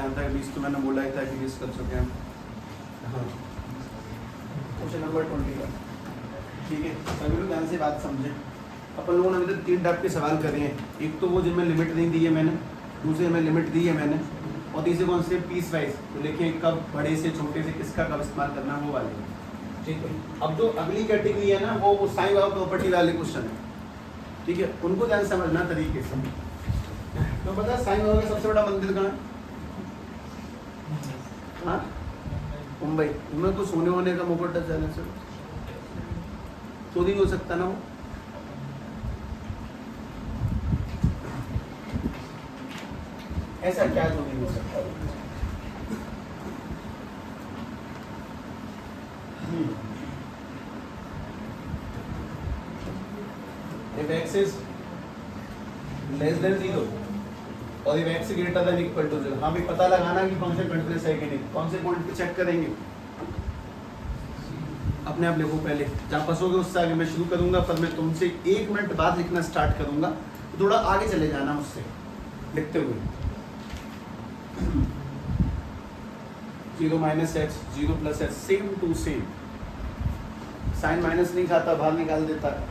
यहाँ तक 20 तो मैंने बोला ही था कि 20 कर चुके हैं। हाँ, क्वेश्चन नंबर 21, ठीक है। सभी लोग ध्यान से बात समझें। अपन लोगों ने अभी तक 3 टाइप के सवाल करे हैं। एक तो वो जिनमें लिमिट नहीं दी है मैंने, दूसरे में लिमिट दी है मैंने, और तीसरे कौन से पीस वाइज, तो लिखें कब बड़े से छोटे से किसका कब इस्तेमाल करना है वो वाले, ठीक है। अब जो अगली कैटेगरी है ना वो साइन वाला प्रॉपर्टी वाले क्वेश्चन है, ठीक है। उनको ध्यान से समझना तरीके से। तो पता है साइन वाला का सबसे बड़ा मंदिर कहाँ है? हाँ, मुंबई। उनमें कुछ सोने होने का मुकुट जाने से चोरी हो सकता ना वो। ऐसा क्या चोरी हो सकता है? If x is less than 0 और if x greater than equal to 0, हाँ भाई पता लगाना कि फंक्शन कंटीन्यूअस है कि नहीं। कौन से पॉइंट पे चेक करेंगे? अपने आप लिखो पहले, जहाँ फंसोगे उससे आगे मैं शुरू करूंगा, पर मैं तुमसे 1 मिनट बाद लिखना स्टार्ट करूंगा, तो थोड़ा आगे चले जाना मुझसे लिखते हुए। 0 minus h, 0 plus h, same to same. Sine minus नहीं खाता, बाहर निकाल देता है।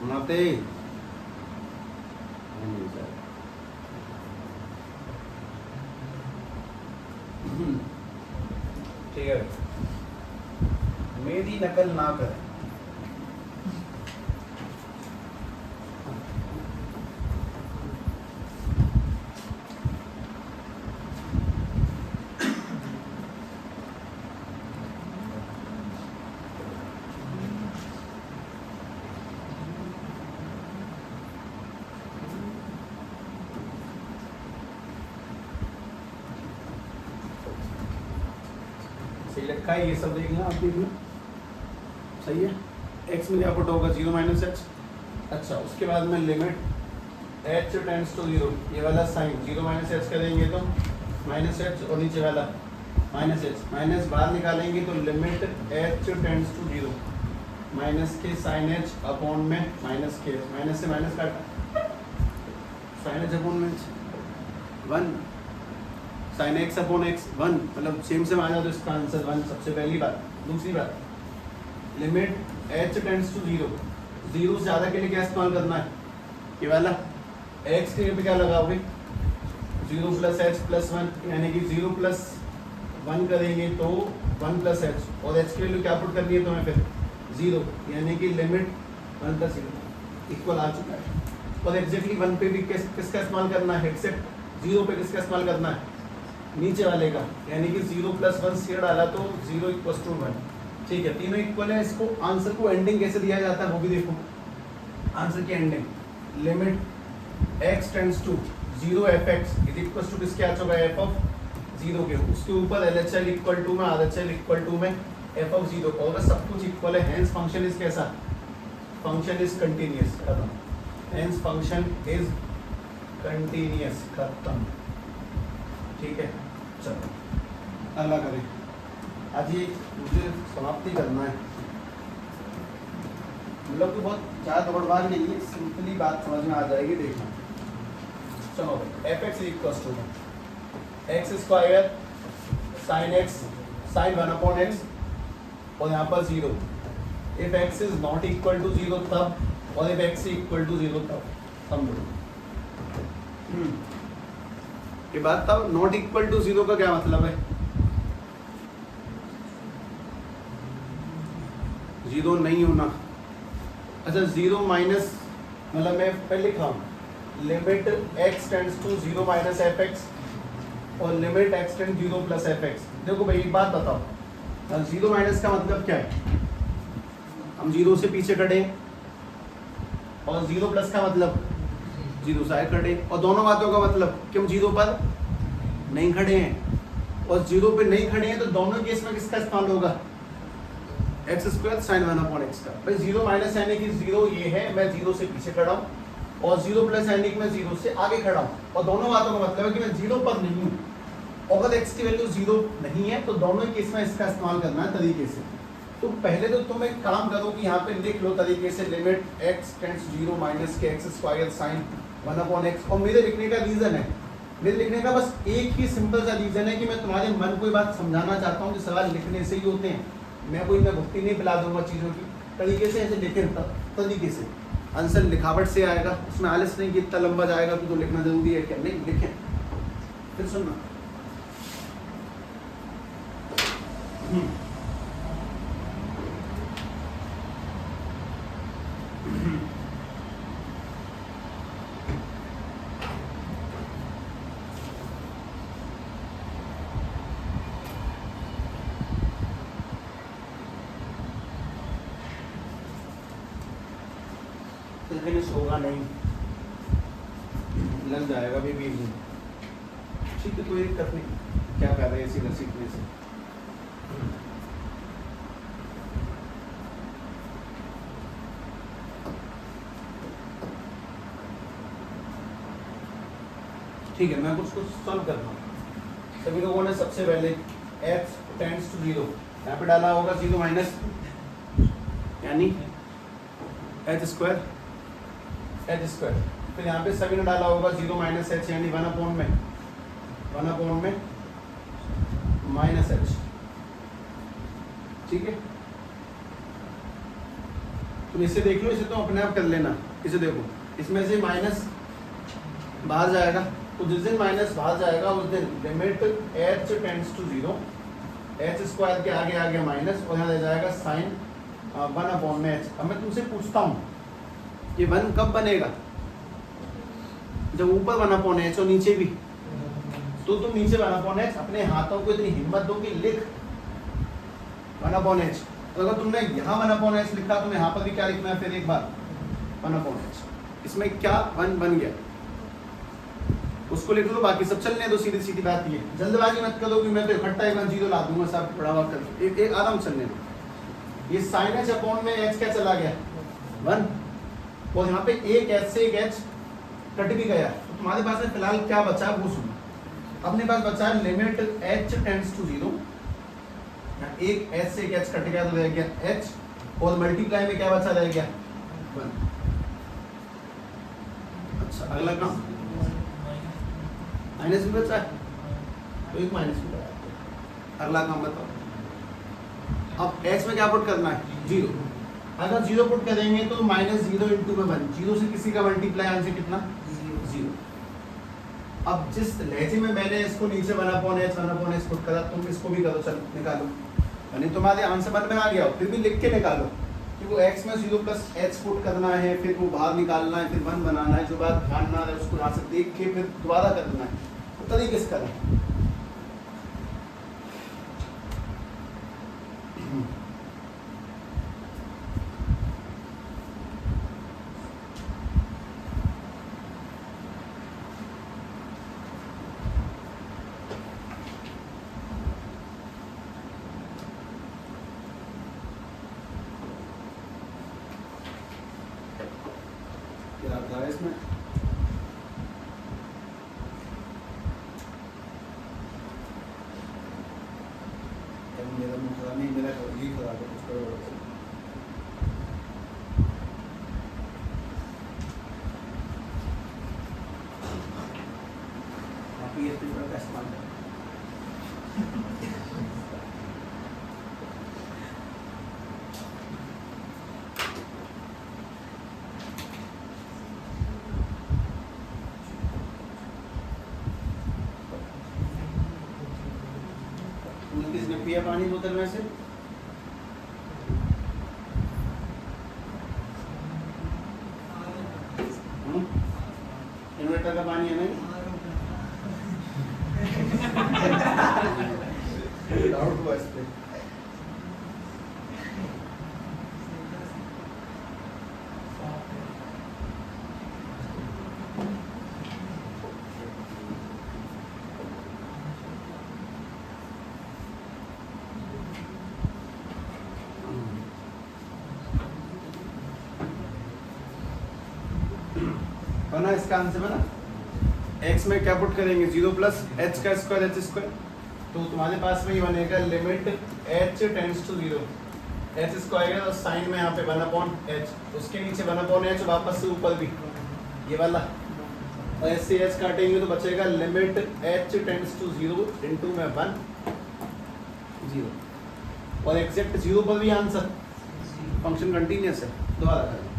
नाते ठीक है, मेरी नकल ना करें। सही लिखा है, ये सब देखना आप देखना, सही है। x में क्या पुट होगा? 0 माइनस एच। अच्छा, उसके बाद में लिमिट h टेंड्स टू 0, ये वाला साइन 0 माइनस एच करेंगे तो माइनस एच, और नीचे वाला माइनस एच, माइनस बाहर निकालेंगे तो limit h tends to 0, minus के साइन h अपॉन में माइनस के, माइनस से माइनस काटा, साइन h अपॉन में 1, साइन एक्स अपॉन एक्स 1, मतलब सेम सेम आ जाए तो इसका आंसर 1, सबसे पहली बात। दूसरी बात, लिमिट h टेंड्स टू 0, 0 से ज़्यादा के लिए क्या इस्तेमाल करना है? ये वाला x के लिए भी क्या लगाओगे? 0 प्लस एच प्लस 1, यानी कि 0 प्लस 1 करेंगे तो 1 प्लस एच, और h के लिए क्या पुट करनी है तुम्हें फिर? 0, यानी कि लिमिट 1 प्लस 0 इक्वल आ चुका है। और एग्जैक्टली 1 पे भी किसका इस्तेमाल करना है? एक्सेप्ट 0 पे किसका इस्तेमाल करना है? नीचे वाले का, यानी कि 0 प्लस 1 से डाला तो 0 इक्वल टू 1, ठीक है। तीनों इक्वल है। इसको आंसर को एंडिंग कैसे दिया जाता है वो भी देखो। आंसर की ending, limit x tends to 0 fx is equal to किसके आ चुका है? f ऑफ 0 के, उसके ऊपर LHL इक्वल टू में RHL इक्वल टू में f ऑफ 0, और सब कुछ इक्वल है। हेंस फंक्शन इज कैसा? फंक्शन इज कंटिन्यूअस, खत्म। हेंस फंक्शन इज कंटिन्यूअस, खत्म, ठीक है। चलो अगला करें। आज ये मुझे समाप्ति करना है, मतलब कि बहुत ज़्यादा दौड़भाग नहीं है, सिंपली बात समझ में आ जाएगी, देखना। चलो f x equal to x square sine x sine 1 upon x, और यहाँ पर 0। If x is not equal to 0 तब, और इफ एक्स इक्वल टू 0 तब। समझो ये बात था। नॉट इक्वल टू 0 का क्या मतलब है? 0 नहीं होना। अच्छा, 0 माइनस, मतलब मैं पहले लिखा हूँ limit x tends to 0 minus f x, और limit x tend 0 plus f x. देखो भाई एक बात बताओ, 0 माइनस का मतलब क्या है? हम 0 से पीछे खड़े हैं, और 0 प्लस का मतलब 0 से आगे खड़े हैं, और दोनों बातों का मतलब कि हम 0 पर नहीं खड़े हैं, और 0 पे नहीं खड़े हैं, तो दोनों केस में किसका इस्तेमाल होगा? एक्स स्क्वायर साइन 1/x का। भाई 0 माइनस यानी कि 0 ये है, मैं 0 से पीछे खड़ा हूँ, और 0 प्लस यानी कि मैं 0 से आगे खड़ा हूँ, और दोनों बातों का मतलब है कि मैं 0 पर नहीं हूँ। अगर x की वैल्यू 0 नहीं है तो दोनों ही केस में इसका इस्तेमाल करना है तरीके से। तो पहले तो तुम एक काम करो कि यहाँ पे लिख लो तरीके से लिमिट x टेंड्स 0 माइनस के एक्स स्क्वायर साइन 1/x। और मेरे लिखने का रीज़न है, मेरे लिखने का बस एक ही सिंपल सा रीज़न है कि मैं तुम्हारे मन को ये बात समझाना चाहता हूँ कि सवाल लिखने से ही होते हैं। मैं कोई मैं भुक्ति नहीं पिला दूंगा चीज़ों की, तरीके से ऐसे लिखे तरीके से आंसर लिखावट से आएगा, उसमें आलस नहीं कि इतना लंबा जाएगा तो लिखना जरूरी है क्या? नहीं, लिखें। फिर सुनना, फिनिश होगा नहीं, लग जाएगा भी बीच में। ठीक है, कोई दिक्कत नहीं, क्या कर रहे हैं इसी सीखने से। ठीक है, मैं कुछ सॉल्व करता हूँ। सभी लोगों ने सबसे पहले x टेंड्स टू 0 यहाँ पे डाला होगा 0 माइनस यानी एच स्क्वायर, फिर यहाँ पे सभी ने डाला होगा 0 माइनस एच यानी 1/में माइनस एच। ठीक है, तुम इसे देख लो, इसे तो अपने आप कर लेना। इसे देखो, इसमें से माइनस बाहर जाएगा, तो जिस दिन माइनस बाहर जाएगा उस दिन limit h tends to 0, h square के आगे आ गया माइनस, और यहाँ रह जाएगा साइन 1/h। अब मैं तुमसे पूछता हूँ ये 1 कब बनेगा? जब ऊपर 1/h और नीचे भी, तो तुम नीचे 1/h अपने हाथों को इतनी हिम्मत दो कि लिख 1/h। तो अगर तुमने यहाँ 1/h लिखा, तुम्हें यहाँ पर भी क्या लिखना है? फिर एक बार 1/h। इसमें क्या 1 बन गया उसको लिख लो, बाकी सब चलने दो। सीधी सीधी बात ये, जल्दबाजी मत करो कि मैं तो इकट्ठा एक 0 ला दूंगा, सब बड़ा हुआ कर एक आराम चलने दो। ये साइन एच अपॉन में एच क्या चला गया? 1, और यहाँ पे एक एच से एक एच कट भी गया, तो तुम्हारे पास में फिलहाल क्या बचा वो सुनो। अपने पास बचा है लिमिट h टेंड्स टू 0, एक h से एक h कट गया तो रह गया h, और मल्टीप्लाई में क्या बचा? रह गया 1। अच्छा, अगला काम माइनस भी बचा है, तो एक माइनस भी बचा। अगला काम बताओ। अब x में क्या पुट करना है? 0। अगर 0 पुट करेंगे तो माइनस 0 इंटू में 1, 0 से किसी का मल्टीप्लाई आंसर कितना? 0। अब जिस लहजे में मैंने इसको नीचे 1/h पुट करा, तुम इसको भी करो, चलो निकालो। यानी तुम्हारे आंसर मन में आ गया हो, फिर भी लिख के निकालो कि वो x में 0 प्लस h पुट करना है, फिर वो बाहर निकालना है, फिर 1 बनाना है। जो बात ध्यान ना रहे उसको यहाँ से देख के फिर दोबारा करना है, तो तरीके से करें। इसमें मेरा मुंह खराब नहीं, मेरा जी खराब है, कुछ करो। आप ये पेपर का इस्तेमाल करें। किसने पिया पानी बोतल में से? इन्वर्टर का पानी है ना? डाउट हुआ इस पे। बना इसका आंसर बना। x में क्या पुट करेंगे 0 प्लस h का स्क्वायर h स्क्वायर, तो तुम्हारे पास में ये बनेगा limit h tends to 0 h square है, और साइन में यहाँ पे 1/h, उसके नीचे 1/h वापस से ऊपर भी ये वाला, और h से h काटेंगे तो बचेगा limit h tends to 0 into में 1 0, और एग्जैक्ट 0 पर भी आंसर, फंक्शन कंटीन्यूअस है। दोबारा करें,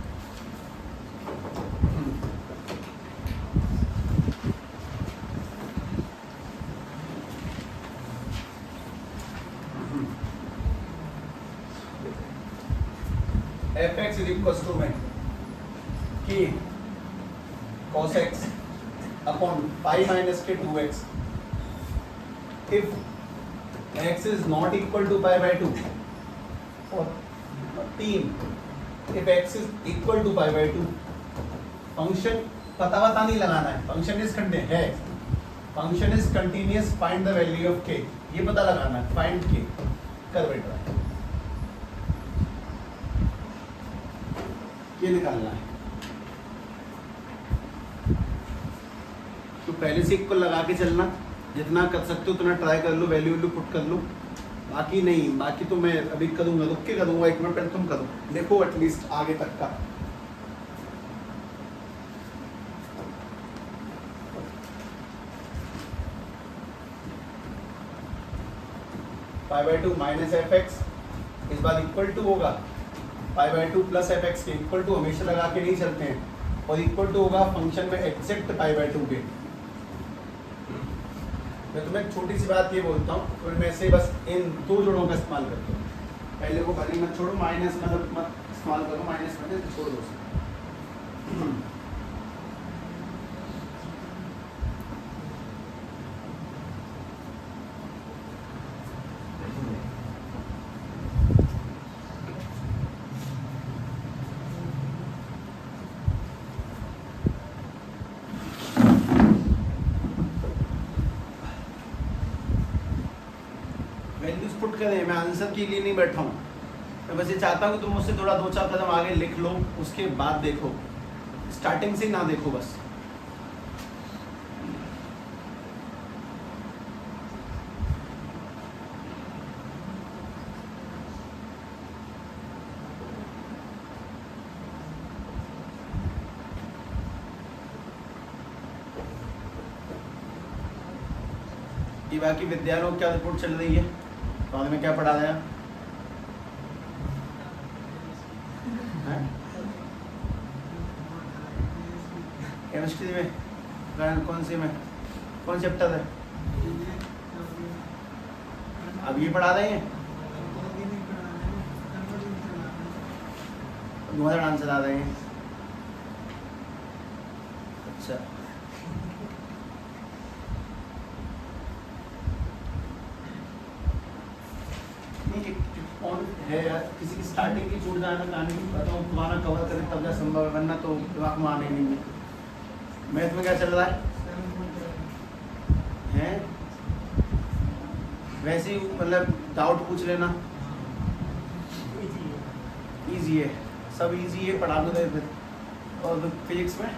fx is equals to में k cos x upon pi minus k 2x if x is not equal to pi by 2, और 3 if x is equal to pi by 2, function पता नहीं लगाना है, function is है, function is continuous, find the value of k, ये पता लगाना है, फाइंड k कर बेटा, ये निकालना है। तो पहले से इक्वल लगा के चलना, जितना कर सकते हो उतना ट्राई कर लो, वैल्यू पुट कर लो, बाकी नहीं, बाकी तो मैं अभी करूँगा, रुक के करूँगा, एक मिनट पहले तुम करो, देखो एटलीस्ट आगे तक का। Pi by 2 minus f x, इस बार इक्वल टू होगा pi by 2 plus f x के, इक्वल टू हमेशा लगा के नहीं चलते हैं, और इक्वल टू होगा फंक्शन में एग्जैक्ट पाई बाई 2 के। मैं तुम्हें छोटी सी बात ये बोलता हूँ, तो मैं से बस इन दो जोड़ों का इस्तेमाल करता हूँ, पहले को भले मत छोड़ो, माइनस मतलब मत इस्तेमाल करो, माइनस में छोड़ दो। वैल्यूज पुट करें, मैं आंसर के लिए नहीं बैठा हूँ, मैं बस ये चाहता हूँ कि तुम मुझसे थोड़ा 2-4 कदम आगे लिख लो, उसके बाद देखो, स्टार्टिंग से ना देखो बस। ये बाकी विद्यालयों की क्या रिपोर्ट चल रही है, तो हमें क्या पढ़ा रहा है? केमिस्ट्री में कौन सी में कौन चैप्टर है? अब ये पढ़ा रहे हैं, 2000 आंसर आ रहे हैं। अच्छा, कौन है यार, किसी की स्टार्टिंग की छूट जाना, कहानी बताओ, तुम्हारा कवर करें तब जा संभव है, वरना तो दिमाग में आने नहीं है। मैथ में क्या चल रहा है? वैसे ही मतलब डाउट पूछ लेना, इजी है, सब इजी है, पढ़ा दो फिर। और फिजिक्स में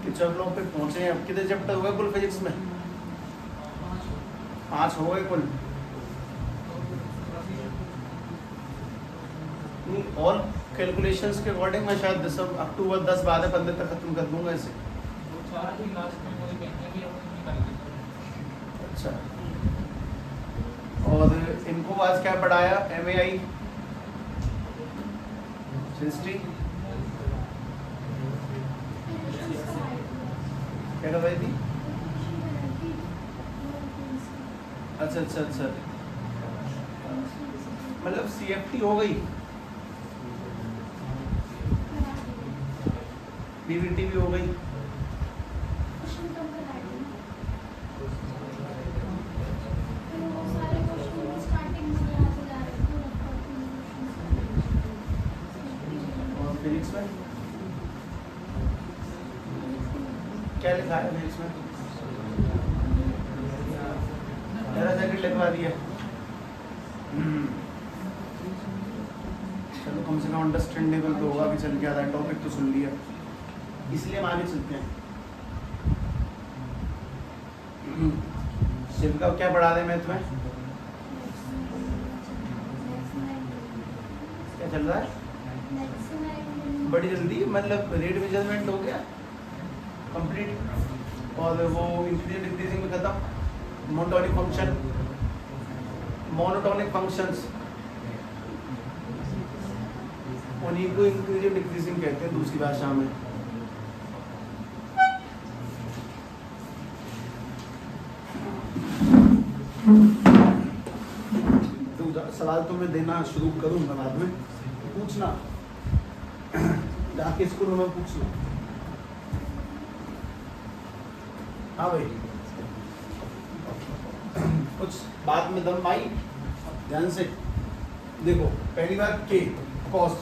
किरचॉफ लॉ पे पहुंचे हैं, अब कितने चैप्टर हो गए कुल फिजिक्स में? 5 हो गए कुल। और कैलकुलेशंस के अकॉर्डिंग मैं शायद सब अक्टूबर 10-12-15 तक खत्म कर दूंगा इसे। अच्छा, और इनको आज क्या पढ़ाया? MAI हिस्ट्री क्या कर रही थी? अच्छा अच्छा अच्छा, मतलब CFT हो गई, PVT भी हो गई। क्या लिखा है इसमें? मेरा जैकेट लिखवा दिया। चलो कम से कम अंडरस्टैंडेबल तो होगा कि चल क्या था, टॉपिक तो सुन लिया, इसलिए हम आगे चलते हैं। शिव का क्या पढ़ा दें मैं तुम्हें? क्या चल रहा है? बड़ी जल्दी, मतलब रेट मेजरमेंट हो गया कंप्लीट, और वो इंक्रीजिंग डिक्रीजिंग में खत्म। मोनोटोनिक फंक्शन, मोनोटोनिक फंक्शंस उन्हीं को इंक्रीजिंग डिक्रीजिंग कहते हैं दूसरी भाषा में। सवाल तो मैं देना शुरू करूंगा बाद में, पूछना जाके स्कूल में पूछ लो। हाँ भाई, कुछ बात में दम आई? ध्यान से देखो, पहली बात के कॉस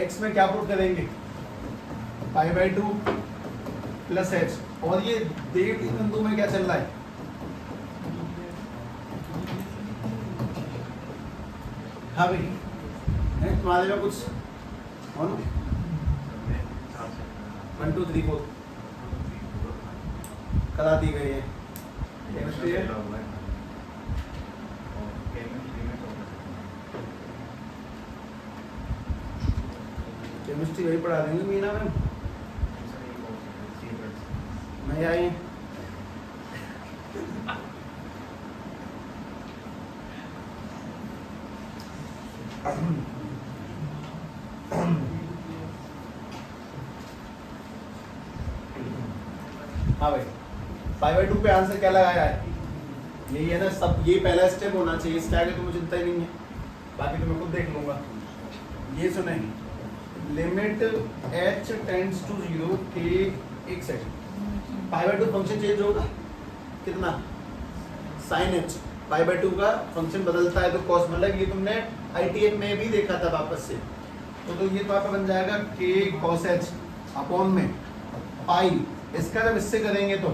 एक्स में क्या पुट करेंगे? π/2 प्लस एच, और ये देख बिंदु में क्या चल रहा है? हाँ भाई, तुम्हारे में कुछ 1 2 3 4 करा दी गई है। केमिस्ट्री है, केमिस्ट्री वही पढ़ा देंगे मीना मैम, नहीं आई। हाँ भाई, π/2 पे आंसर क्या लगाया है? यही है ना सब, ये पहला स्टेप होना चाहिए, इसके आगे तुम्हें चिंता ही नहीं है, बाकी तो मैं खुद देख लूंगा। ये सुने, लिमिट h टेंड्स टू 0 के, एक सेकंड, π/2 फंक्शन चेंज होगा कितना? sin h, π/2 का फंक्शन बदलता है तो cos, मतलब ये तुमने ITF में भी देखा था वापस से, तो ये तो आपका बन जाएगा k cos h अपॉन में पाई, इसका जब इससे करेंगे तो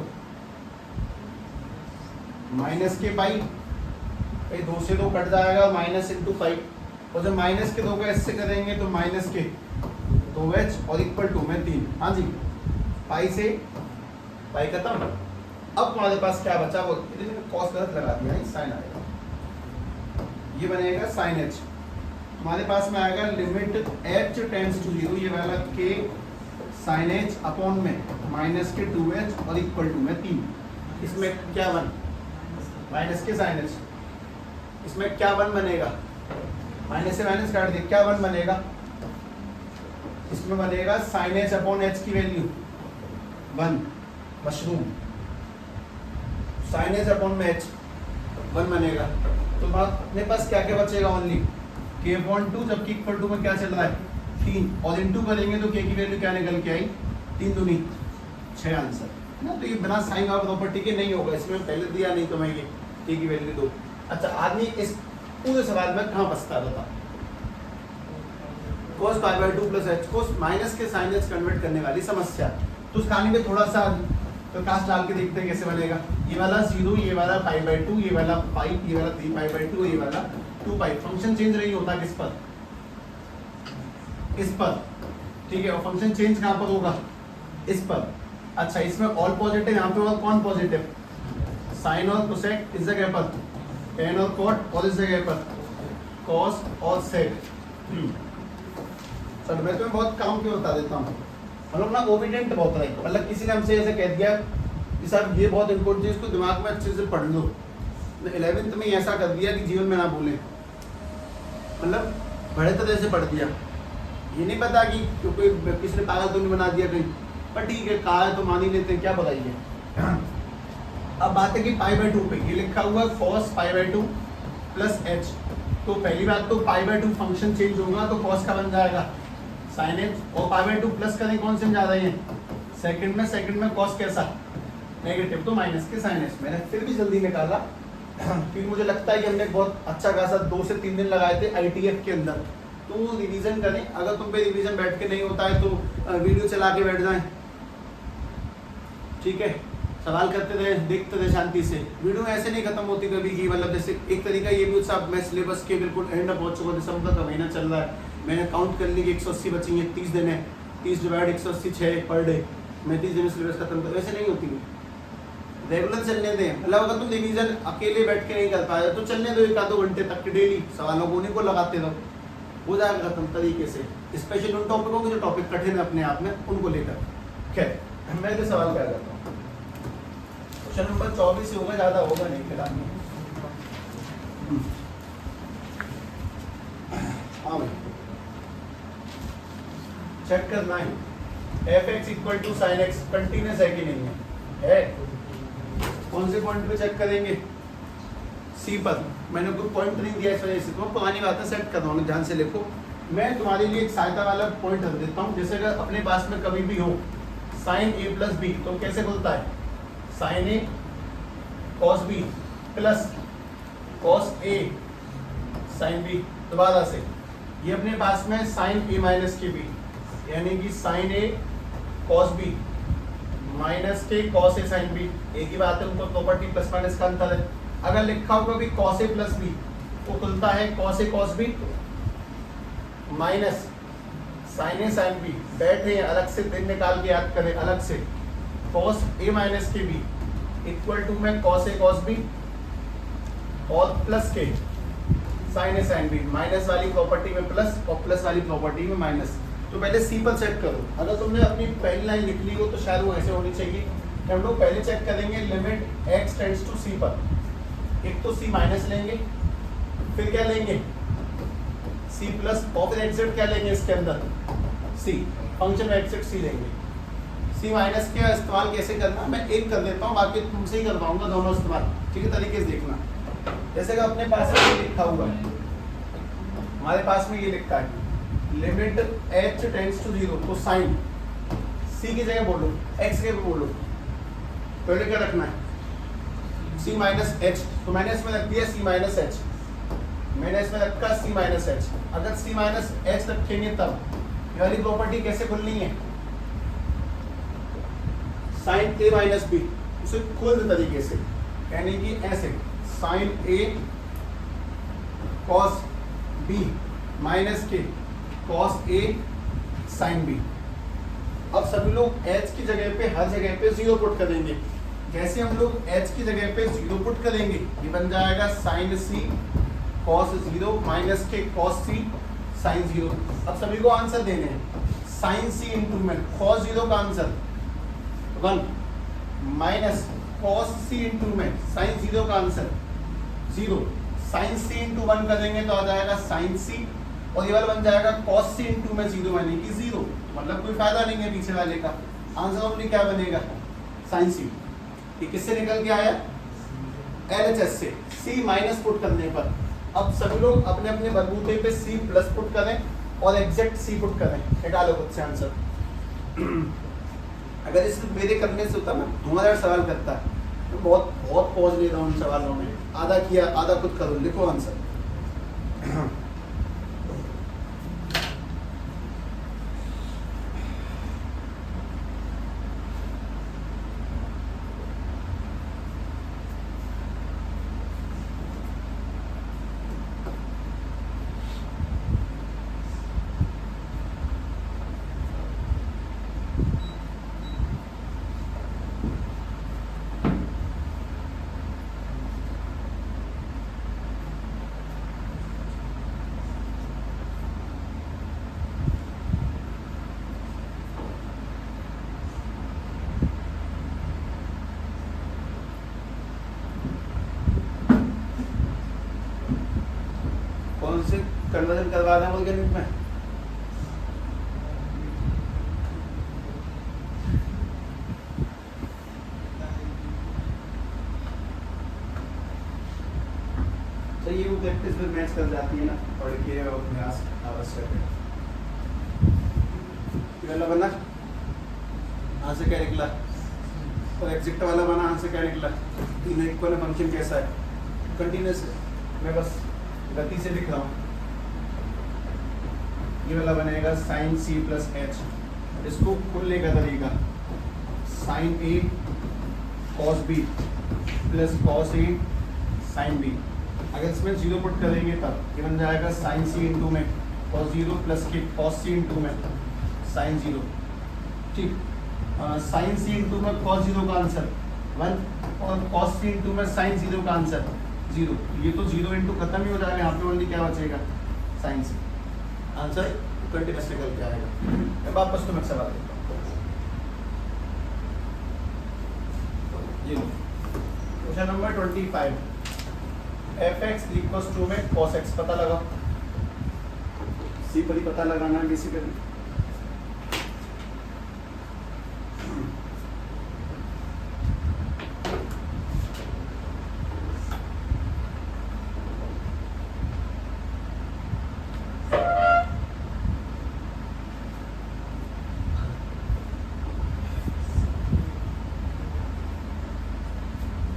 माइनस के पाई, 2 से 2 कट जाएगा, माइनस इंटू पाई, और जब माइनस के 2 का इससे करेंगे तो माइनस के 2h और इक्वल टू में 3। हाँ जी, पाई से पाई खत्म। अब तुम्हारे पास क्या बचा? वो कॉस गलत लगा दिया, साइन आएगा, ये बनेगा साइन h। तुम्हारे पास में आएगा लिमिट h टेंड्स टू 0, ये वाला k साइन h अपॉन में माइनस के 2h और इक्वल टू में 3। इसमें क्या बन, माइनस के साइन h, इसमें क्या 1 बनेगा? माइनस से माइनस काट दे, क्या 1 बनेगा? इसमें बनेगा साइन h अपॉन h की value 1, mushroom, sine h upon में h 1 बनेगा। तो अपने पास क्या क्या बचेगा? ओनली k अपॉन 2, जबकि इक्वल टू में क्या चल रहा है? 3, और इनटू करेंगे तो k की वैल्यू क्या निकल के आई? 3 दूनी 6 आंसर ना। तो ये बिना साइन और प्रॉपर्टी के नहीं होगा, इसमें पहले दिया नहीं तो मैं ये k की वैल्यू दो। अच्छा, आदमी इस पूरे सवाल में कहाँ फंसता रहता? cos π/2 प्लस h को माइनस के साइन h कन्वर्ट करने वाली समस्या, तो उस कहानी में थोड़ा सा प्रकाश डाल के देखते हैं कैसे बनेगा। ये वाला 0, ये वाला π/2, ये वाला पाई, ये वाला 3π/2, ये वाला 2π। फंक्शन चेंज नहीं होता किस पर? इस पर, ठीक है, और फंक्शन चेंज कहाँ पर होगा? इस पर। अच्छा, इसमें ऑल पॉजिटिव, यहाँ पे होगा कौन पॉजिटिव? साइन और कोसेक, इस जगह पर टेन और कॉट, और इस जगह पर कॉस और सेक। सर मैं तुम्हें बहुत काम क्यों बता देता हूँ, हम लोग ना ओबिडेंट बहुत है, मतलब किसी ने हमसे ऐसे कह दिया कि साहब ये बहुत इंपॉर्टेंट चीज, इसको दिमाग में अच्छे से पढ़ लो, 11th में ऐसा कर दिया कि जीवन में ना भूलें, मतलब बड़े तरह से पढ़ दिया। ये नहीं पता कि कोई किसी ने पागल तो नहीं बना दिया कहीं, पर ठीक है, कहा है तो मान ही लेते हैं, क्या बताइए। अब बात है कि π/2 पे ये लिखा हुआ है cos π/2 प्लस h, तो पहली बात तो π/2 फंक्शन चेंज होगा तो cos का बन जाएगा sin h, और π/2 प्लस करें कौन से जा रहे हैं? सेकंड में, सेकंड में cos कैसा? नेगेटिव, तो माइनस के sin h। मैंने फिर भी जल्दी निकाला क्योंकि मुझे लगता है कि हमने बहुत अच्छा खासा 2 से 3 दिन लगाए थे ITF के अंदर, तो रिवीजन करें। अगर तुम पे रिवीजन बैठ के नहीं होता है तो वीडियो चला के बैठ जाएं, ठीक है, सवाल करते थे, देखते थे शांति से। वीडियो ऐसे नहीं खत्म होती कभी की, मतलब जैसे एक तरीका ये भी साहब मैं सिलेबस के बिल्कुल एंड में पहुंच चुका, दिसंबर का महीना चल रहा है, मैंने काउंट कर ली कि 180 बची हैं, 30 दिन है, 30 डिवाइड 180 6 पर डे, मैं 30 दिन में सिलेबस खत्म कर, वैसे नहीं होती है, रेगुलर चलने दें। मतलब अगर तुम रिवीजन अकेले बैठ के नहीं कर पाए तो चलने दो 1-2 घंटे तक के डेली, सवालों को उन्हीं को लगाते रहो, हो जाएगा खत्म तरीके से। स्पेशल उन टॉपिकों के जो टॉपिक कठिन है अपने आप में उनको लेकर। खैर मैं तो सवाल क्या करता हूँ, क्वेश्चन नंबर 24 होगा, ज़्यादा होगा नहीं फिलहाल। हाँ भाई चेक करना है f(x) = sin x कंटिन्यूस है कि नहीं है? कौन से पॉइंट पे चेक करेंगे? सी पर। मैंने कोई पॉइंट नहीं दिया इस वजह से, तो पुरानी बातें सेट कर रहा हूँ, ध्यान से लिखो। मैं तुम्हारे लिए एक सहायता वाला पॉइंट रख देता हूँ, जैसे अगर अपने पास में कभी भी हो sin a + b तो कैसे खुलता है? sin a cos b plus cos a sin b। दोबारा से ये अपने पास में sin a - के b, यानी कि sin a cos b minus के cos a sin b, एक ही बात है, उनको प्रॉपर्टी प्लस माइनस का अंतर है। अगर लिखा होगा भी cos a + b तो खुलता है cos a cos b minus sin a sin b। बैठे अलग से दिन निकाल के याद करें, अलग से cos a - के b इक्वल टू में cos a cos b और प्लस के sin a sin b, minus वाली प्रॉपर्टी में प्लस और प्लस वाली प्रॉपर्टी में माइनस। तो पहले सी पर चेक करो, अगर तुमने अपनी पहली लाइन लिख ली हो तो शायद वो ऐसे होनी चाहिए। हम लोग पहले चेक करेंगे limit x tends to c पर, एक तो c माइनस लेंगे, फिर क्या लेंगे c प्लस, और फिर एग्जिट क्या लेंगे इसके अंदर c, फंक्शन एग्जिट c लेंगे। c माइनस का इस्तेमाल कैसे करना मैं एक कर देता हूँ, बाकी तुमसे ही करवाऊंगा दोनों इस्तेमाल, ठीक है, तरीके से देखना। जैसे कि अपने पास में ये लिखा हुआ है, हमारे पास में ये लिखा है लिमिट h टेंड्स टू 0, तो साइन c की जगह बोलो, x के बोलो, पहले क्या रखना है c माइनस h, तो मैंने इसमें रख दिया c माइनस h, मैंने इसमें रखा c माइनस h। अगर c माइनस h रखेंगे तब ये वाली प्रॉपर्टी कैसे खुलनी है? साइन a माइनस b, उसे खोल दे तरीके से, यानी कि ऐसे sine a cos b minus के cos a sin b। अब सभी लोग h की जगह पे हर जगह पे 0 पुट करेंगे। जैसे हम लोग h की जगह पे 0 पुट करेंगे ये बन जाएगा sin c cos 0 माइनस के cos c sin 0। अब सभी को आंसर देने हैं, sin c इंटू में cos 0 का answer 1 minus cos c into में sin 0 का आंसर 0, sin c इंटू 1 करेंगे तो आ जाएगा sin c, और ये वाला बन जाएगा cos c इंटू में 0 यानी कि 0, मतलब कोई फायदा नहीं है पीछे वाले का। आंसर ओनली क्या बनेगा sin c। ये किससे निकल के आया? LHS से, c माइनस पुट करने पर। अब सभी लोग अपने अपने बलबूते पे c प्लस पुट करें और एग्जैक्ट c पुट करें, निकालो खुद से आंसर। अगर इस मेरे करने से होता मैं हमारा सवाल करता है, तो बहुत बहुत पॉज ले रहा हूँ उन सवालों में, आधा किया आधा खुद करो, लिखो आंसर। कौन से कन्वर्जन करवा दें ऑर्गेनिक में? तो ये वो प्रैक्टिस में मैच कर जाती है ना, पढ़ के अभ्यास आवश्यक है। वाला बना यहाँ से क्या निकला, और एग्जिट वाला बना यहाँ से क्या निकला, तीनों इक्वल फंक्शन कैसा है? कंटिन्यूस है। मैं बस गति से लिख रहा हूँ। ये वाला बनेगा sin c प्लस h, इसको खोलने का तरीका sin a cos b plus cos a sine b. अगर इसमें जीरो पुट करेंगे तब ये बन जाएगा साइन सी इंटू में कॉस जीरो प्लस के कॉस सी इंटू में साइन जीरो। ठीक, साइन सी इंटू में कॉस जीरो का आंसर 1 और कॉस सी इंटू में साइन जीरो का आंसर 0। ये तो जीरो इंटू खत्म ही हो जाएगा, यहाँ पे ओनली क्या बचेगा साइन सी। आंसर कंटिन्यूस निकल के आएगा। मैं वापस तुम्हें एक सवाल देता हूँ, ये लो question number 25, fx equals to में cos x पता लगा। सिंपली पता लगाना है बेसिकली।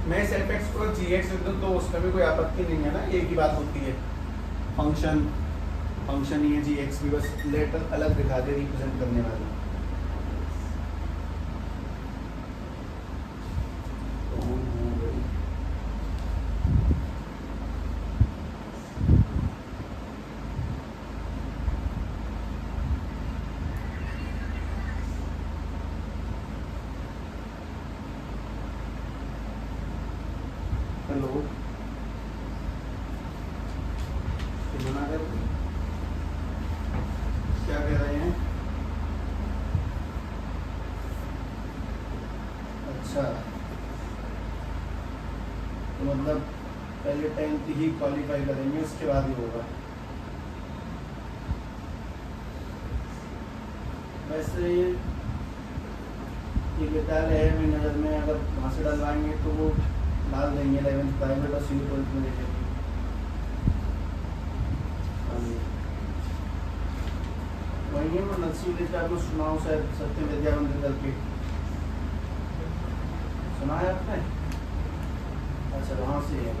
मैं इस fx को gx लिख दूं तो उसमें भी कोई आपत्ति नहीं है ना, एक ही बात होती है। फंक्शन ही है gx भी, बस लेटर अलग दिखा दे रिप्रेजेंट करने वाला। हेलो, क्या कह रहे हैं? अच्छा, तो मतलब पहले 10th ही क्वालिफाई करेंगे, उसके बाद ही होगा। वैसे ये विद्यालय है मेरी नज़र में, अगर वहाँ से डलवाएंगे तो वो डाल देंगे 11th प्राइवेट और सीयू 12th में देखेंगे। वही है, मैं नर्सरी लेकर आपको सुनाऊँ शायद, सत्य विद्या मंदिर करके सुना है आपने? अच्छा, वहाँ से है।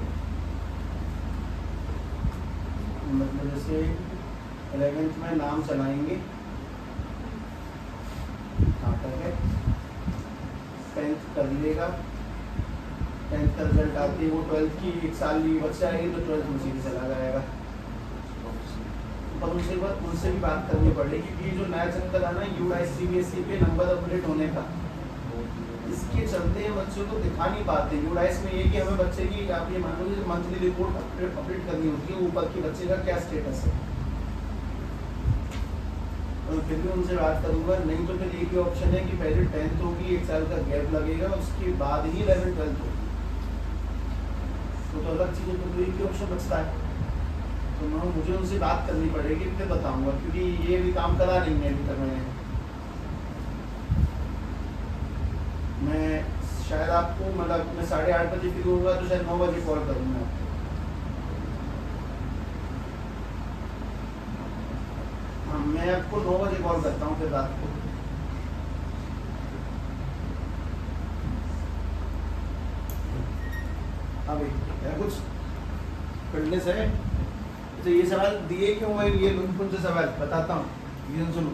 मतलब जैसे 11th में नाम चलाएंगे, कहाँ तक है, 10th कर लेगा, 10th का रिजल्ट आती है वो 12th की एक साल की बच्चा आएगी तो 12th में सीधे चला जाएगा। पर उनसे भी बात करनी पड़ेगी कि जो नया चक्कर है ना UICBSE पे नंबर अपडेट होने का, इसके चलते बच्चों को दिखा नहीं पाते। UIS में ये कि हमें बच्चे की आप ये मान लो मंथली रिपोर्ट अपडेट करनी होती है, ऊपर के बच्चे का क्या स्टेटस है। और फिर भी उनसे बात करूंगा, नहीं तो फिर एक ही ऑप्शन है कि पहले 10th होगी, एक साल का गैप लगेगा, उसके बाद ही 11th 12th होगी। तो अलग चीज़ें तो एक ही ऑप्शन बचता है। तो मुझे उनसे बात करनी पड़ेगी, फिर बताऊंगा, क्योंकि ये भी काम करा नहीं है अभी तक मैं शायद आपको मतलब मैं 8:30 बजे फ्री होऊंगा तो शायद 9 बजे कॉल करूंगा आपको। हाँ, मैं आपको 9 बजे कॉल करता हूँ फिर रात को। हाँ भाई, क्या कुछ फिटनेस है? तो ये सवाल दिए क्यों भाई? ये कौन से सवाल बताता हूँ, ये सुनो।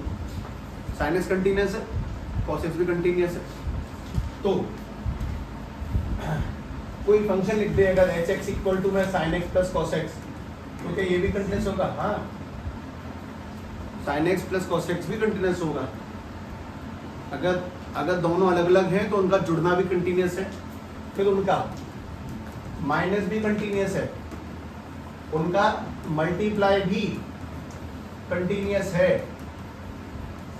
sin x कंटीन्यूअस है, cos x भी कंटीन्यूअस है, तो कोई फंक्शन लिख दे अगर h(x) इक्वल टू में sin x plus cos x, तो क्या ये भी कंटीन्यूअस होगा? हाँ, sin x plus cos x भी कंटीन्यूअस होगा। अगर दोनों अलग अलग हैं तो उनका जुड़ना भी कंटीन्यूअस है, फिर उनका माइनस भी कंटीन्यूअस है, उनका मल्टीप्लाई भी कंटीन्यूअस है,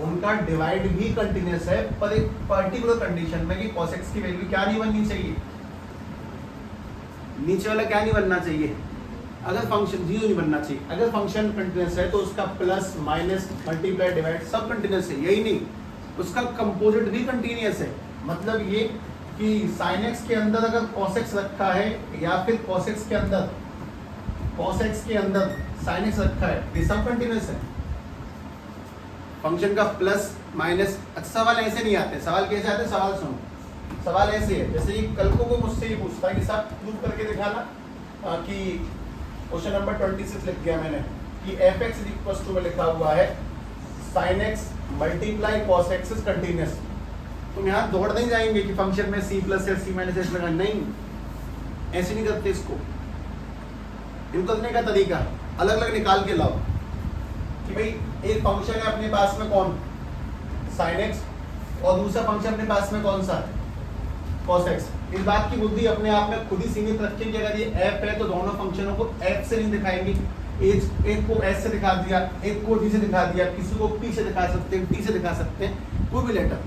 उनका डिवाइड भी कंटीन्यूअस है, पर एक पर्टिकुलर कंडीशन में कि cos x की वैल्यू क्या नहीं बननी चाहिए, नीचे वाला क्या नहीं बनना चाहिए, अगर फंक्शन 0 नहीं बनना चाहिए। अगर फंक्शन कंटीन्यूअस है तो उसका प्लस माइनस मल्टीप्लाई डिवाइड सब कंटीन्यूअस है, यही नहीं उसका कंपोजिट भी कंटीन्यूअस है। मतलब ये कि sin x के अंदर अगर cos x रखा है या फिर cos x के अंदर sin x रखा है, ये सब कंटीन्यूअस है। फंक्शन का प्लस माइनस, अच्छा सवाल ऐसे नहीं आते। सवाल कैसे आते? सवाल सुनो, सवाल ऐसे है जैसे कि कल को मुझसे ये पूछता है कि साहब प्रूव करके दिखाना कि क्वेश्चन नंबर 26 लिख दिया मैंने कि f(x) इक्वल्स टू में लिखा हुआ है sin x multiply cos x is continuous. तुम यहाँ दौड़ नहीं जाएंगे कि फंक्शन में c plus h c minus h लगा, नहीं, ऐसे नहीं करते इसको। इनको करने का तरीका अलग अलग निकाल के लाओ कि भाई एक फंक्शन है अपने पास में कौन, साइन एक्स, और दूसरा फंक्शन अपने पास में कौन सा, कॉस एक्स। इस बात की बुद्धि अपने आप में खुद ही सीमित रखें कि अगर ये एफ है तो दोनों फंक्शनों को एफ से नहीं दिखाएंगे, एक को एस से दिखा दिया, एक को डी से दिखा दिया, किसी को पी से दिखा सकते हैं, टी से दिखा सकते हैं, कोई भी लेटर।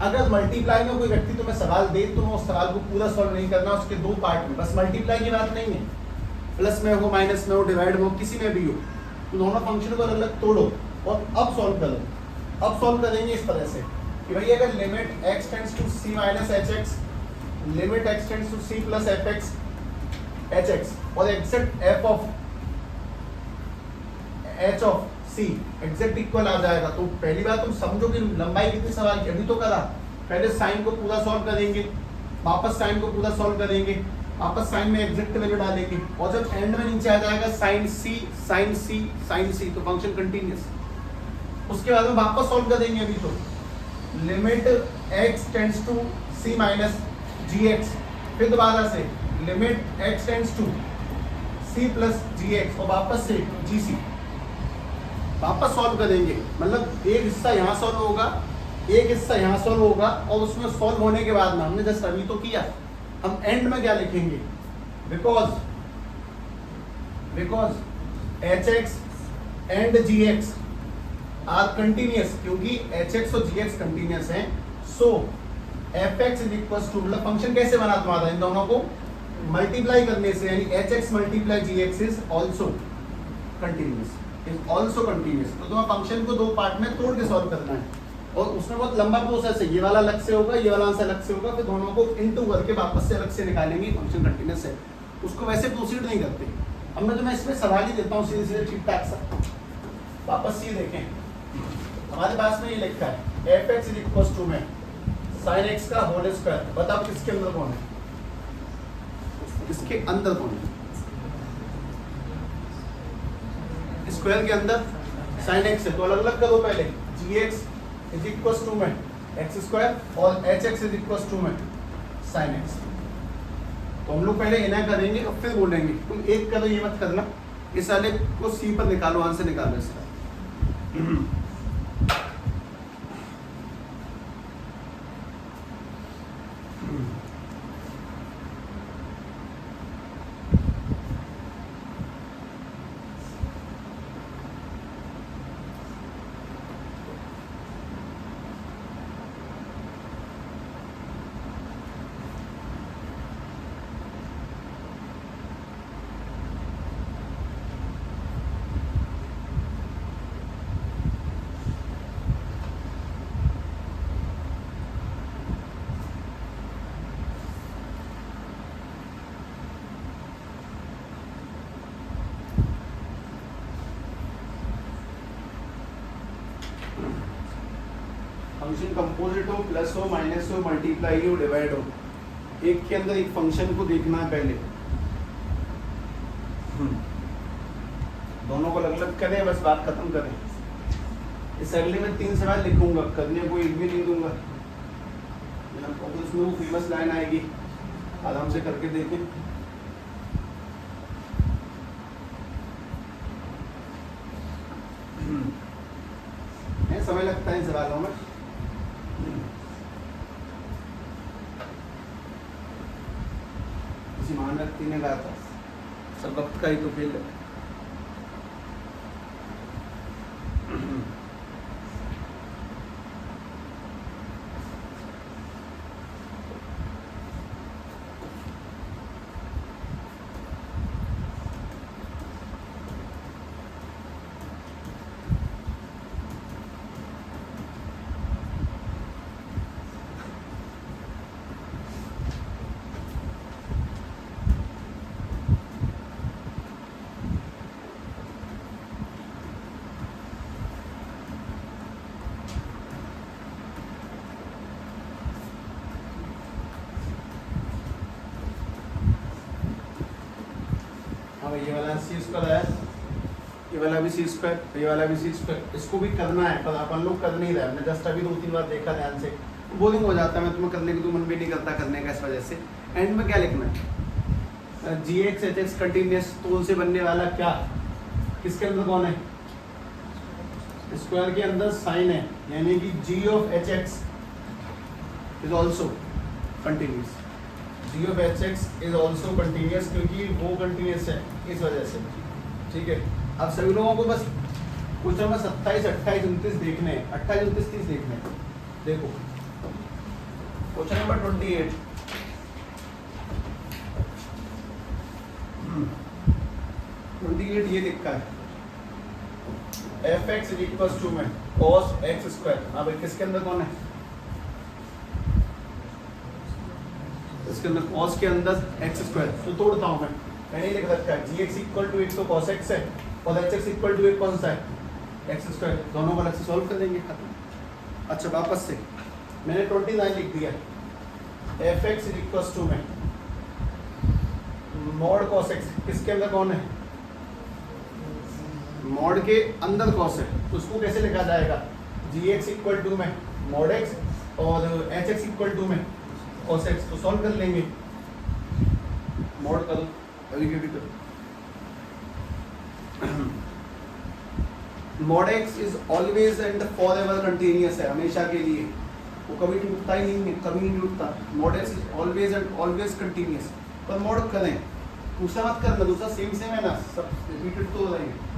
अगर मल्टीप्लाई में कोई व्यक्ति तुम्हें सवाल दे तो उस सवाल को पूरा सॉल्व नहीं करना, उसके दो पार्ट में, बस मल्टीप्लाई की बात नहीं है, प्लस में हो, माइनस में हो, डिवाइड में हो, किसी में भी हो, तो दोनों फंक्शन को अलग अलग तोड़ो और अब सॉल्व करो। अब सॉल्व करेंगे इस तरह से कि भाई अगर limit x tends to c minus h x, limit x tends to c plus f x h x, और exact f of h of c exact equal आ जाएगा, तो पहली बात तुम समझो कि लंबाई कितनी सवाल की, अभी तो करा, पहले साइन को पूरा सॉल्व करेंगे, वापस साइन को पूरा सॉल्व करेंगे, वापस साइन में एग्जैक्ट वैल्यू डालेंगे, और जब एंड में नीचे आ जाएगा sine c sine c sine c, तो फंक्शन कंटिन्यूअस। उसके बाद में वापस सॉल्व करेंगे, अभी तो limit x tends to c minus gx, फिर दोबारा से limit x tends to c plus gx, और वापस से gc, वापस सॉल्व करेंगे। मतलब एक हिस्सा यहाँ सॉल्व होगा, एक हिस्सा यहाँ सॉल्व होगा, और उसमें सॉल्व होने के बाद में हमने जस्ट अभी तो किया, हम एंड में क्या लिखेंगे, because h x and g x are continuous, क्योंकि एच एक्स और जी एक्स कंटिन्यूअस है, so f x is equal to, मतलब फंक्शन कैसे बना तुम्हारा, इन दोनों को मल्टीप्लाई करने से, यानी h x multiply g x is also continuous, is also continuous. तो तुम्हें फंक्शन को दो पार्ट में तोड़ के सॉल्व करना है, और उसमें बहुत लंबा प्रोसेस है, ये वाला अलग से होगा, ये वाला आंसर अलग से होगा, फिर दोनों को इनटू करके वापस से अलग से निकालेंगे, फंक्शन कंटिन्यूअस है, उसको वैसे प्रोसीड नहीं करते। अब मैं तुम्हें इसमें सवाल ही देता हूँ सीधे सीधे ठीक ठाक सा, वापस ये देखें, हमारे पास में ये लिखा है f x is equal to में साइन एक्स का होल स्क्वायर, बताओ किसके अंदर कौन है, इसके अंदर कौन है, स्क्वायर के अंदर साइन एक्स है, तो अलग अलग करो पहले, g x is equal to में एक्स स्क्वायर, और h x is equal to में साइन एक्स। तो हम लोग पहले इन्हें करेंगे और फिर बोलेंगे, तुम एक करो, ये मत करना, इस वाले को सी पर निकालो, आंसर निकालो इसका। फंक्शन कंपोजिट हो, प्लस हो, माइनस हो, मल्टीप्लाई हो, डिवाइड हो, एक के अंदर एक फंक्शन को देखना है पहले, दोनों को अलग अलग करें, बस बात खत्म करें। इस अगले में 3 सवाल लिखूंगा, करने को एक भी नहीं दूंगा, उसमें वो फेमस लाइन आएगी, आराम से करके देखें। समय लगता है इन सवालों में, किसी महान व्यक्ति ने कहा था, सब वक्त का ही तो खेल है। ये वाला सी स्क्वायर है, ये वाला भी सी स्क्वायर, ये वाला भी सी स्क्वायर, इसको भी करना है, पर अपन लोग कर नहीं रहे, हमने जस्ट अभी 2-3 बार देखा ध्यान से, बोरिंग हो जाता है, मैं तुम्हें करने की तो मन भी नहीं करता करने का, इस वजह से एंड में क्या लिखना है, जी एक्स एच एक्स कंटिन्यूस, तो उनसे बनने वाला क्या, किसके अंदर कौन है, स्क्वायर के अंदर साइन है, यानी कि g of h x is also continuous, g of h x is also continuous, क्योंकि वो कंटिन्यूस है इस वजह से। ठीक है, अब सभी लोगों को बस कुछ नंबर 27, 28, 29 देखने हैं, 28, 29, 30 देखने हैं। देखो क्वेश्चन नंबर 28, 28 ये लिखा है f x is equal to में कॉस एक्स स्क्वायर। हाँ भाई, किसके अंदर कौन है, इसके अंदर कॉस के अंदर एक्स स्क्वायर, तो तोड़ता हूँ मैं, मैंने लिख रखा है जी एक्स इक्वल टू 1 तो कॉस एक्स है, और एच एक्स इक्वल टू 1 कौन सा है, एक्स स्क्वायर, दोनों को अलग से सॉल्व कर देंगे, खत्म। अच्छा वापस से मैंने 29 लिख दिया, f x is equal to में मॉड कॉस एक्स, किसके अंदर कौन है, मॉड के अंदर कॉस है, तो उसको कैसे लिखा जाएगा, जी एक्स इक्वल टू में मॉड एक्स और एच एक्स इक्वल टू में कॉस एक्स, तो सॉल्व कर लेंगे, मॉड करो अभी भी करो, mod x is always and for ever continuous है, हमेशा के लिए, वो कभी टूटता ही नहीं है, कभी नहीं टूटता, mod x is always and always continuous, पर मॉड करें, दूसरा मत करना, दूसरा सेम सेम है ना, सब रिपीटेड तो हो रहे हैं।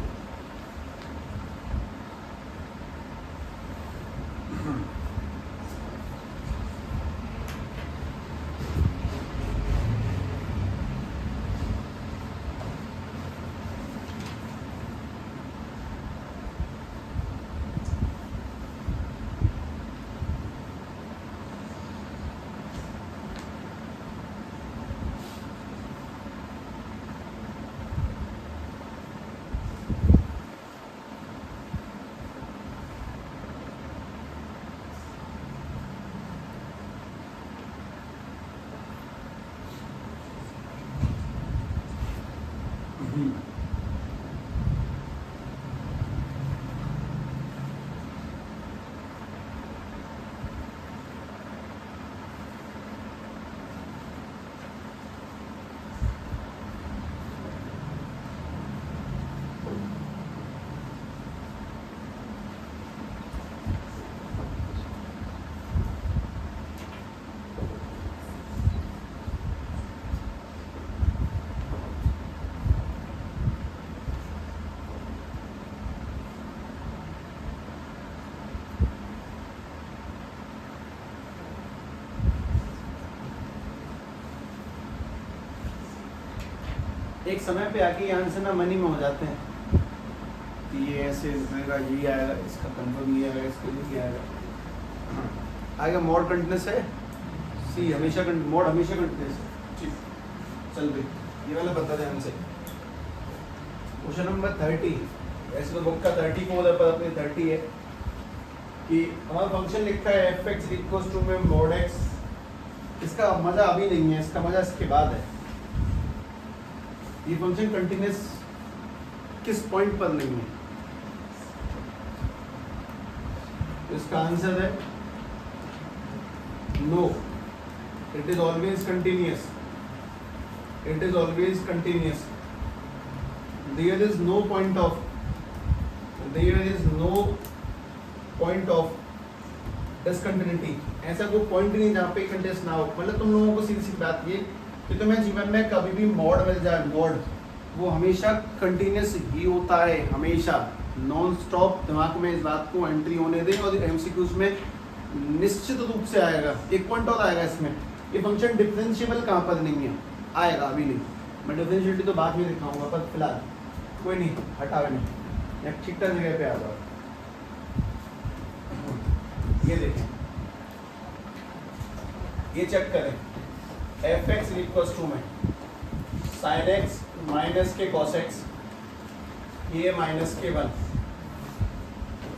एक समय पे आके ये आंसर ना मनी में हो जाते हैं कि ये ऐसे रहेगा, ये आएगा, इसका कंफर्म ये आएगा, इसका ये आएगा, आएगा मॉड कंटिन्यूस है, सी हमेशा मॉड हमेशा कंटिन्यूस है। ठीक, चल भाई ये वाला बता दे हमसे। क्वेश्चन नंबर 30, ऐसे तो बुक का 30 को उधर पर अपने 30 है कि हमारा फंक्शन लिखा है एफ एक्स इक्वल्स टू में मॉड एक्स, इसका मजा अभी नहीं है, इसका मजा इसके बाद है। ये फंक्शन कंटिन्यूस किस पॉइंट पर नहीं है, तो इसका आंसर है no, it is always continuous, it is always continuous, there is no point of, there is no point of discontinuity, ऐसा कोई पॉइंट नहीं जहाँ पे कंटिन्यूस ना हो। मतलब तुम लोगों को सीधी सी बात ये कि तुम्हें जीवन में कभी भी मॉड मिल जाए, मॉड वो हमेशा कंटिन्यूस ही होता है, हमेशा नॉन स्टॉप, दिमाग में इस बात को एंट्री होने दें, और एमसीक्यूज में निश्चित रूप से आएगा। एक पॉइंट और आएगा इसमें, ये फंक्शन डिफरेंशिएबल कहाँ पर नहीं है, आएगा अभी नहीं, मैं डिफरेंशिएबिलिटी तो बाद में दिखाऊंगा, पर फिलहाल कोई नहीं, हटावे नहीं, या ठीक ठाक जगह पे आ जाओ। ये देखें, ये चेक करें, एफ एक्स इक्वल्स टू में साइन एक्स माइनस के कॉस एक्स, ये माइनस के 1,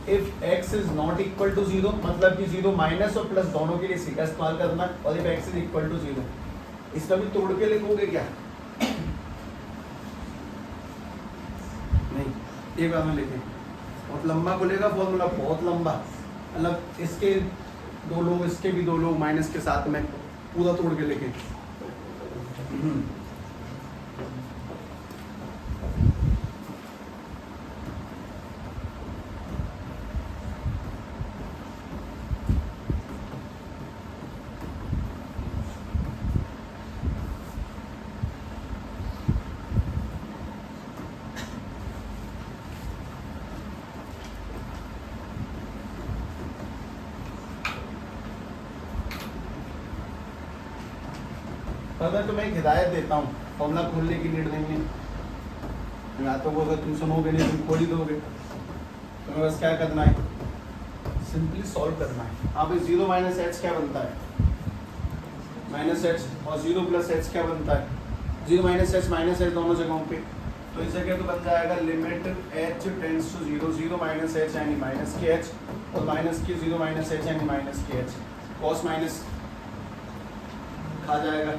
if x is not equal to 0, मतलब कि 0 माइनस और प्लस दोनों के लिए सी का इस्तेमाल करना, और if x is equal to 0, इसका भी तोड़ के लिखोगे क्या, नहीं, एक बार में लिखें, बहुत लंबा खुलेगा फॉर्मूला, बहुत लंबा, मतलब इसके दो लोग इसके भी, दो लोग माइनस के साथ में पूरा तोड़ के लिखें। अगर तुम्हें एक हिदायत देता हूँ, फॉर्मूला खोलने की नीड नहीं है, या तो वो अगर तुम सुनोगे नहीं, तुम खोल ही दोगे। तुम्हें बस क्या करना है, सिंपली सॉल्व करना है। अब जीरो माइनस एच क्या बनता है, माइनस एच, और जीरो प्लस एच क्या बनता है, जीरो माइनस एच दोनों जगहों पे। तो इस जगह तो बन जाएगा limit h tends to zero, zero minus h यानी माइनस के एच, और माइनस के जीरो माइनस एच यानी माइनस के एच। कॉस माइनस खा जाएगा,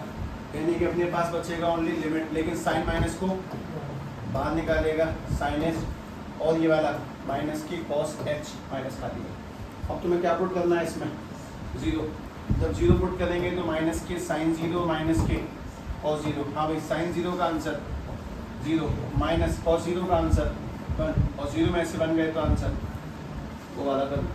यानी कि अपने पास बचेगा ओनली लिमिट, लेकिन साइन माइनस को बाहर निकालेगा, साइन एच, और ये वाला माइनस की कॉस एच माइनस खा दिया। अब तुम्हें क्या पुट करना है इसमें, जीरो। जब जीरो पुट करेंगे तो माइनस के साइन जीरो, माइनस के कॉस जीरो। हाँ भाई, साइन जीरो का answer zero, minus cos zero का आंसर 1, और जीरो में से बन गए तो आंसर वो वाला कर।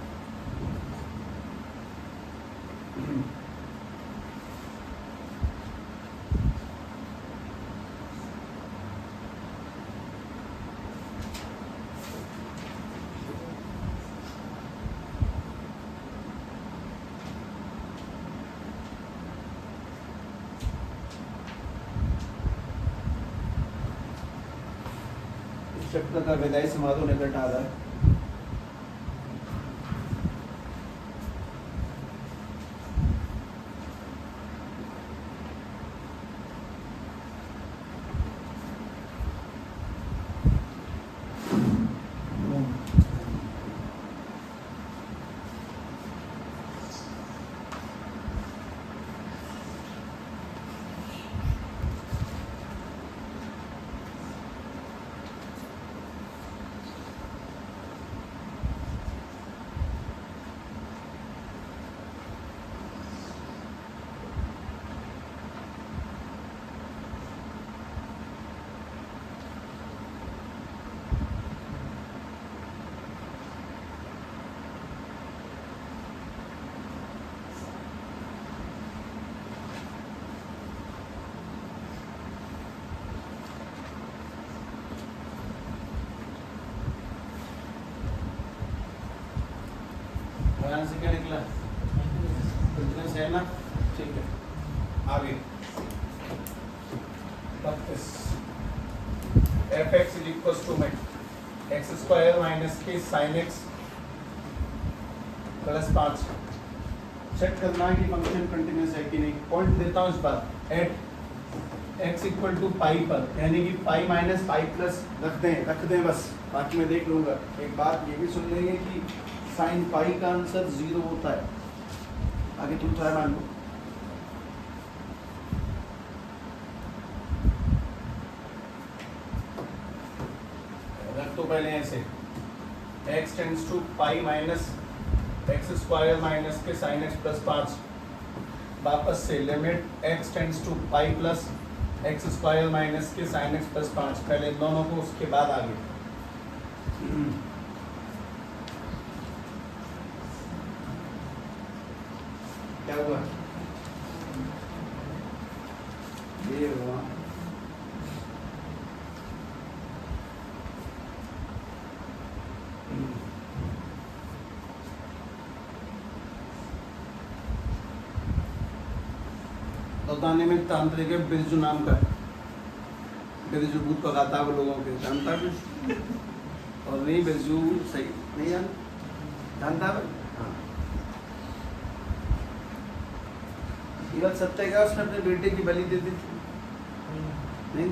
चैप्टर का विदाई समारोह निकट आ रहा है। ध्यान से क्या निकला, कंटिन्यूस है ना, ठीक है। आगे f x is equal to में एक्स स्क्वायर माइनस के साइन एक्स प्लस 5। चेक करना है कि फंक्शन कंटिन्यूस है कि नहीं। पॉइंट देता हूँ इस पर, एट एक्स इक्वल टू पाई पर, यानी कि पाई माइनस पाई प्लस रख दें बस, बाकी मैं देख लूँगा। एक बात ये भी सुन लेंगे कि साइन पाई का आंसर 0 होता है, आगे तुम ट्राई मान लो। रख तो पहले ऐसे, x tends to pi minus x square minus के साइन एक्स प्लस 5। वापस से limit x tends to pi plus x square minus के साइन एक्स प्लस 5। पहले इन दोनों को, उसके बाद आगे। क्या हुआ, ये हुआ दाने में तांत्रिक है बिरजू नाम का, बिरजू भूत पकाता है वो लोगों के, जानता है और नहीं बिरजू सही नहीं जानता है। हाँ, ये बात सत्य है क्या, उसने अपने बेटे की बलि दे दी थी? नहीं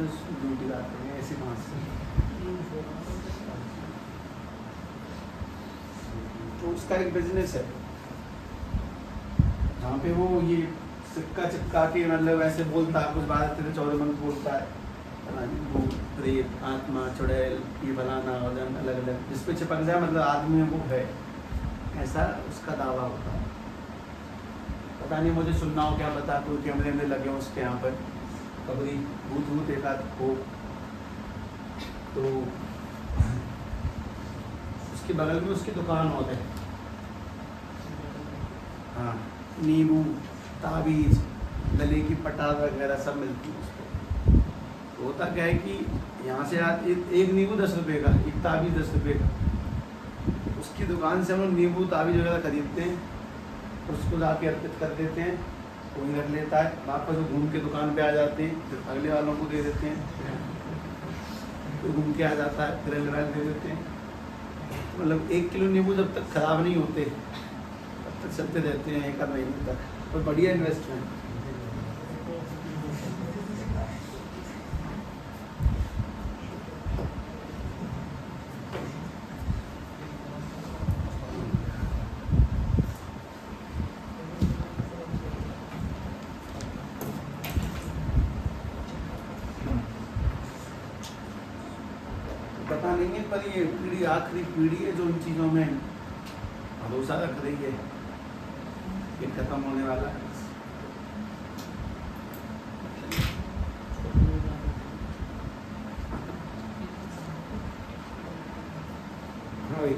झूठी बात है, ऐसी कहाँ से, तो उसका एक बिजनेस है जहाँ पे वो ये सिक्का चिपका के मतलब ऐसे बोलता है, कुछ 12-13-14 मंत्र बोलता है, भूत प्रेत आत्मा चुड़ैल ये फलाना वजन अलग अलग जिस पे चिपक जाए मतलब आदमी में वो है, ऐसा उसका दावा होता है। पता नहीं मुझे सुनना हो क्या बता, कोई कैमरे में लगे हो उसके यहाँ पर कबरी भूत भूत एक आध हो तो उसके बगल में उसकी दुकान होते है। हाँ, नींबू, ताबीज, गले की पटार वगैरह सब मिलती है उसको। तो होता क्या है कि यहाँ से एक नींबू 10 रुपये का, एक ताबीज 10 रुपये का। उसकी दुकान से हम लोग नींबू ताबीज वगैरह खरीदते हैं, उसको जाके अर्पित कर देते हैं, कोई रख लेता है, वापस वो घूम के दुकान पे आ जाते हैं, फिर अगले वालों को दे देते हैं, कोई घूम के आ जाता है, फिर अगले वाले दे देते हैं। मतलब 1 किलो नींबू जब तक ख़राब नहीं होते तब तक चलते रहते हैं 1 महीने तक। और बढ़िया इन्वेस्टमेंट। पता नहीं है पर ये पीढ़ी आखिरी पीढ़ी है जो इन चीज़ों में भरोसा रख रही है, ये खत्म होने वाला है।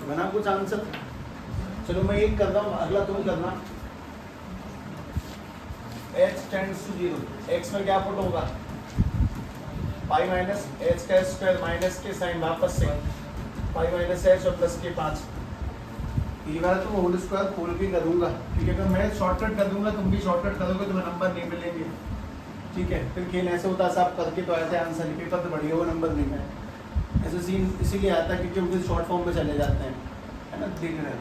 बना कुछ आंसर? चलो मैं एक कर रहा हूँ, अगला तुम करना। h टेंड्स टू 0, x में क्या पुट होगा? पाई माइनस एच का स्क्वायर माइनस के साइन वापस से पाई माइनस एच और प्लस के 5। ये वाला तो होल स्क्वायर खोल के करूँगा, क्योंकि अगर मैं शॉर्टकट कर दूंगा तुम भी शॉर्टकट करोगे तो नंबर नहीं मिलेंगे। ठीक है, फिर खेल ऐसे होता है साहब करके तो ऐसे आंसर लिखे तो बढ़िया वो नंबर नहीं है। ऐसे सीन इसीलिए आता है क्योंकि उनके शॉर्ट फॉर्म में चले जाते हैं, है ना, देख रहे हैं।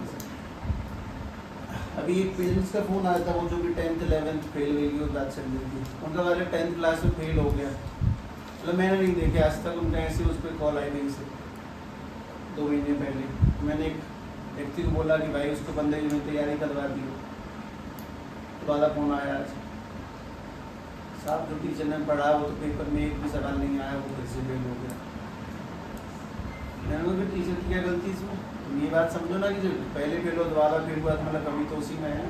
अभी एक पेरेंट्स का फ़ोन आया था, वो जो भी 10th 11th फेल हुई और बात चल रही थी, उनका वाले 10th क्लास में फेल हो गया। मतलब मैंने नहीं देखे आज तक, उनका ऐसे उस पर कॉल आई नहीं से 2 महीने पहले। मैंने एक व्यक्ति को बोला कि भाई उसको बंदे की तैयारी करवा दी, तो वाला फ़ोन आया आज, साहब जो टीचर ने पढ़ा वो तो पेपर में एक भी सवाल नहीं आया, वो फिर से फेल हो गया। मैंने कहा टीचर की क्या गलती इसमें? तुम ये बात समझो ना कि जो पहले फेल हो दोबारा फेल हुआ तो मतलब कमी तो उसी में है।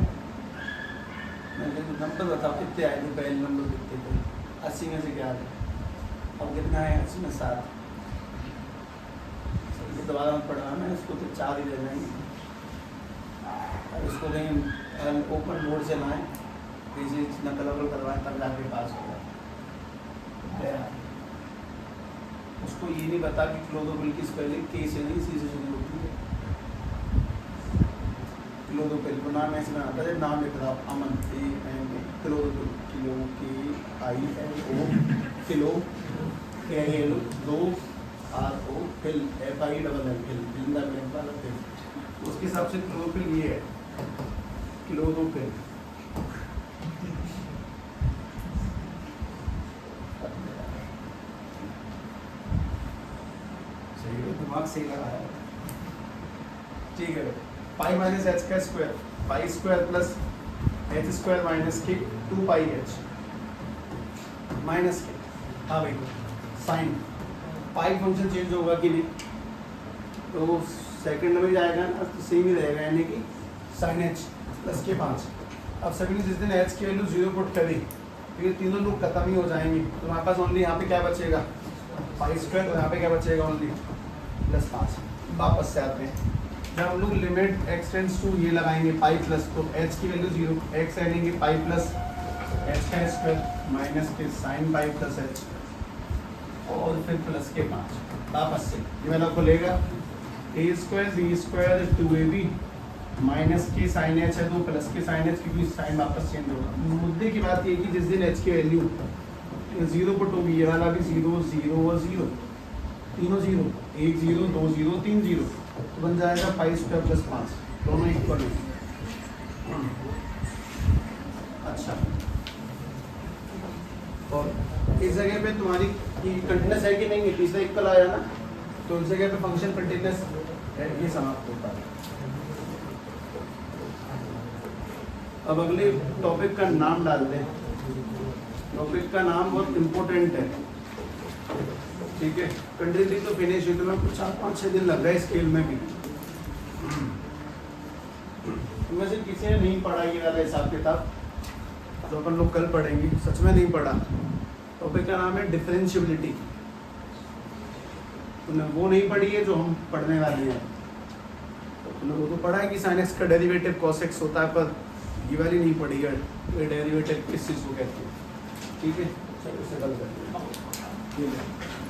मैंने नंबर बताओ कितने आए थे, पहले नंबर कितने थे? 80 में से क्या आए? अब कितना है? 80 में 7। दोबारा मत पढ़ाना है इसको, तो 4 ही रह जाएंगे। और इसको कहीं ओपन बोर्ड से लाएँ, किसी नकल वकल करवाएं, तब जाके पास हो जाए। उसको ये नहीं बता कि क्लोरोफिल की स्पेलिंग के से नहीं सी से शुरू होती है। क्लोरोफिल को नाम ऐसे बनाता है, नाम लिख रहा Aman chlorophyll, kilo KILO, kilo KIL, 2 RO fill FILL fill, जिंदा में वाला फिल, उसके हिसाब से क्लोरोफिल ये है, क्लोरोफिल। दिमाग सही लगा है, ठीक है। पाई माइनस एच का square, pi square plus H square minus के 2 पाई एच माइनस के। हाँ भाई, साइन पाई फंक्शन चेंज होगा कि नहीं? तो सेकंड में जाएगा ना, तो सेम ही रहेगा, यानी कि साइन एच प्लस के 5। अब सभी ने जिस दिन एच की वैल्यू 0 पुट करी तो ये तीनों लोग खत्म ही हो जाएंगे, तो हमारे पास ओनली यहाँ पे क्या बचेगा? पाई स्क्वायर, तो यहाँ पे क्या बचेगा? Only plus 5। वापस से आते हैं, जब हम लोग लिमिट x टेंड्स टू ये लगाएंगे पाई प्लस, तो h की वैल्यू 0, x लेंगे पाई प्लस h का स्क्वायर माइनस के साइन पाई प्लस h और फिर प्लस के 5। वापस से ये वाला खुलेगा, a square b square 2ab minus के साइन h है, तो प्लस के साइन h, क्योंकि साइन वापस चेंज होगा। मुद्दे की बात ये कि जिस दिन h की वैल्यू 0 पुट होगी, ये वाला भी 0 0 और 0, तीनों 0, 1 0 2 0 3 0, तो बन जाएगा पाई स्क्वायर प्लस 5, दोनों इक्वल है। अच्छा, और इस जगह पे तुम्हारी कंटिन्यूस है कि नहीं है? तीसरा इक्वल आया ना, तो इस जगह पे फंक्शन कंटिन्यूस है, ये समाप्त होता है। अब अगले टॉपिक का नाम डाल दें। टॉपिक का नाम बहुत इम्पोर्टेंट है, ठीक है। कंटिन्यूटी तो फिनिश हुई, तो मैं कुछ 4-5-6 दिन लग रहा है स्केल में भी। तो वैसे किसी ने नहीं पढ़ा ये वाला हिसाब किताब, जो अपन लोग कल पढ़ेंगे, सच में नहीं पढ़ा। टॉपिक का नाम है डिफरेंशियबिलिटी। तुमने वो नहीं पढ़ी है जो हम पढ़ने वाले हैं। तो तुमने वो तो पढ़ा है कि sin x का डेरिवेटिव cos x होता है, पर ये वाली नहीं पढ़ी है, ये डेरिवेटिव किस चीज़ को कहते हैं। ठीक है, चलो इसे कल करते हैं। ठीक है।